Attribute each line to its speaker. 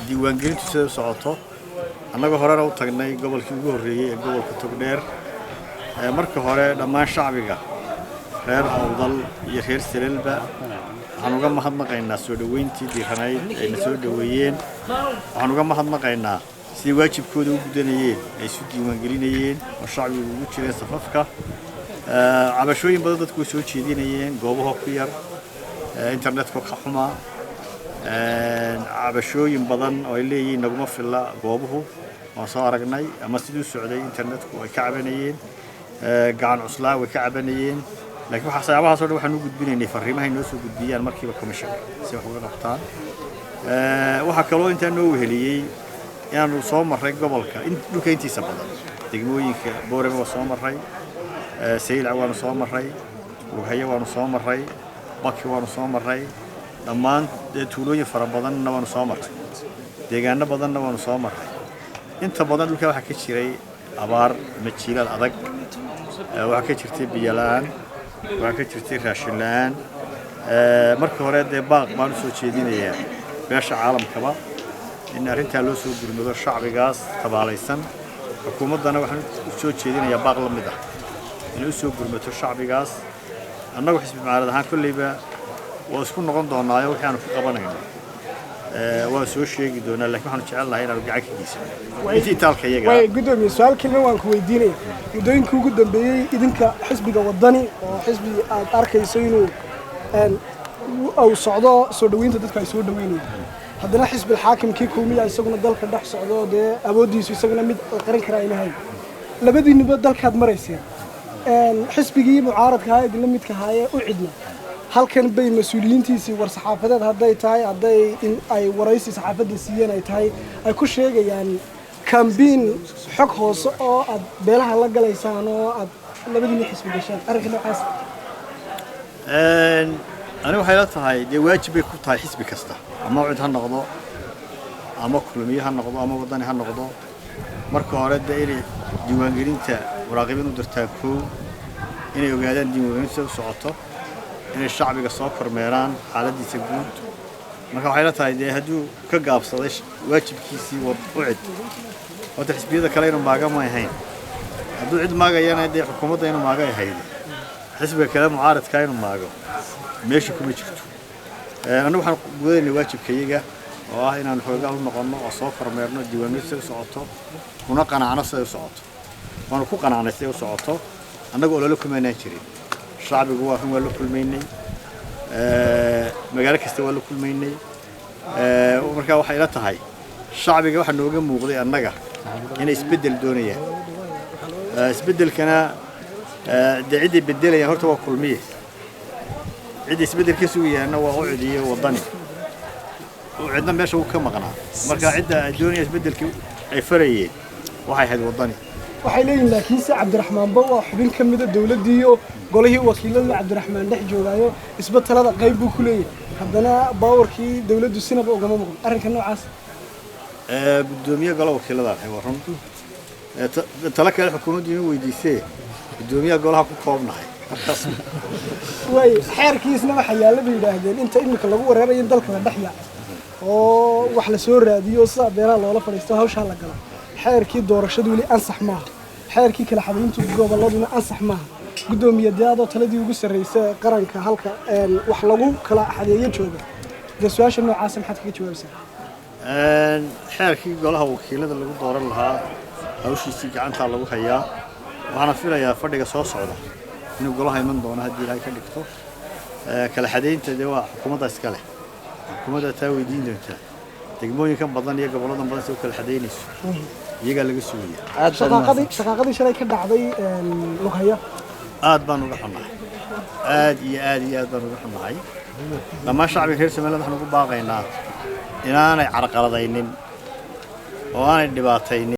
Speaker 1: diiwaan gelintu sida u socoto annaga horena u tagnay gobolkii ugu horreeyay ee gobolka Togdheer marka hore dhammaan shacbiga reer Awdal iyo reer Seleelba waxaan uga mahadnaqaynaa soo dhaweyntii diiranayd ay soo dhaweeyeen waxaan uga mahadnaqaynaa si waajibkooda u gudanayeen ay isu diiwaan gelinayeen oo shacbigu ugu jireen safafka cabashooyin badan dadku soo jeedinayeen goobaha ku yar internetka ka xumaa cabashooyin badan oo ay leeyihiin naguma filla goobuhu oo soo aragnay ama sidoo socday internetku ay ka cabanayeen gacan cuslaa way ka cabanayeen laakiin waxa sababahaas oo waxaan u gudbinaynay fariimaha inoo soo gudbiyaan markiiba commission si wax uga qabtaan waxa kale oo inta noo weheliyay inaanu soo maray gobolka dhulka intiisa badan degmooyinka Boorama waa soo maray Saylac waanu soo maray Lughaya waanu soo maray Baki waanu soo maray dhammaan tuulooyin fara badanna waanu soo maray deegaano badanna waanu soo maray inta badan dhulka waxa ka jiray abaar majiilad adag waxa ka jirtay biyo la'aan waxa ka jirtay raashin la'aan markii hore baaq baan soo jeedinayaa beesha caalamkaba in arrinta loo soo gurmado shacbigaas tabaalaysan xukuumadana waxaan soo jeedinayaa baaq la mid ah in uu soo gurmato shacbigaas annagu xisbi mucaarad ahaan kulliba waa isku noqon doonaa wixii aanu ku qabanayno waa soo sheegi doonaa laakiin waxaan jecelahay inaanu gacan ka geysano intii taalka iyaga
Speaker 2: way gudoomiye su'aal kale waan ku weydiinay mudooyinka ugu dambeeyay idinka xisbiga wadani oo xisbi aad arkayso inuu أو صعداء سودوين تدخل سودوين هذا حزب الحاكم كيكومي يسوون الدلك الدح صعداء ده أبودي يسوون مد قرن كراين هاي لبدي نبدأ دلك هذا مريسيا حزب جي معارض هاي دلمت كهاي وعدنا هل كان بين مسؤولين تيسي ورصحافة هذا تاي هذا إن أي ورئيس صحافة السيان أي تاي أي كل شيء يعني كان بين حق خاص بيلها لقى ليسانه لبدي حزب الجيشان أركنا حزب
Speaker 1: أنا وحيلاتها هاي دي واجب يكون تاي حزب كسته أما عد هالنقضاء أما كلمية هالنقضاء أما وطني هالنقضاء مركو عرض دائري ديوان جرين تا وراقبين ودرتاكو إن يوجدان ديوان جرين تا وسعطة إن الشعب يقصاكر ميران على دي سجود مركو حيلاتها هاي دي هدو كجاب صديش واجب كيسي وعد وتحسبيه ذا كلام باقي ما يهين هدو عد ما جاي أنا دي حكومة إنه ما جاي هيدي حسب الكلام معارض كاين ما جاو ماشي كم يشتو أنا وحنا قلنا واجب كيجا وهنا نحوجه ونقلنا أصافر ميرنا ديوانية سعطة ونقنا عنا سعطة ونكون عنا سعطة أنا أقول لكم أنا شري الشعب جوا هم ولا كل ميني مجالك استوى له كل ميني ومركا وحيلاتها هاي الشعب جوا إحنا نوجه مغضي النجا هنا يسبدل الدنيا يسبدل كنا ده عدي بدله يا هرت وكل مية عدي يسبدل كسوية أنا وعدي وضني وعندنا ماشي وكم قناة مركا عدة الدنيا يسبدل أي فريق وحي هذا وضني
Speaker 2: وحيلين لكن عبد الرحمن بوا حبين كم من الدولة ديو قاله وكيل عبد الرحمن نحجو رايو إثبات هذا غيب كلية عندنا باور كي دولة السنة بقى جماعة أرنك إنه عاص
Speaker 1: بالدنيا قالوا وكيل هذا حوارهم تلاك الحكومة دي ويديسه الدنيا قالها كوكبنا هاي
Speaker 2: واي حركيس نما حياله بيراهدين انت إنك lagu wareerayo dalka dhaxya oo wax la soo raadiyo saabena loola fariisto hawsha la gala xeerkii doorashadu wali ansax maaha xeerkii kala xadeyntu goboladuna ansax maaha gudoomiyadaada taladii ugu sareysay qaranka halka wax lagu kala xadeeyo jooga su'aasha noocaas maxaad kaga jawaabtaa
Speaker 1: xeerkii golaha wakiilada lagu dooran lahaa hawshiisii gacanta lagu hayaa waxaan filayaa fadhiga soo socda inuu golaha iman doono haddii ilaahay ka dhigto kala xadeynta waa xukuumadda iska leh xukuumadda taa weydiin doonta degmooyinka badan iyo gobolada badan si kala xadeynayso iyaga laga suuliyaa
Speaker 2: shaqaqadii shalay ka dhacday Lughaya
Speaker 1: aad baan uga xunahay aad baan uga xunahay lama shacbi reer Soomaaliland waxaan ugu baaqaynaa inaanay carqaladaynin oo aanay dhibaataynin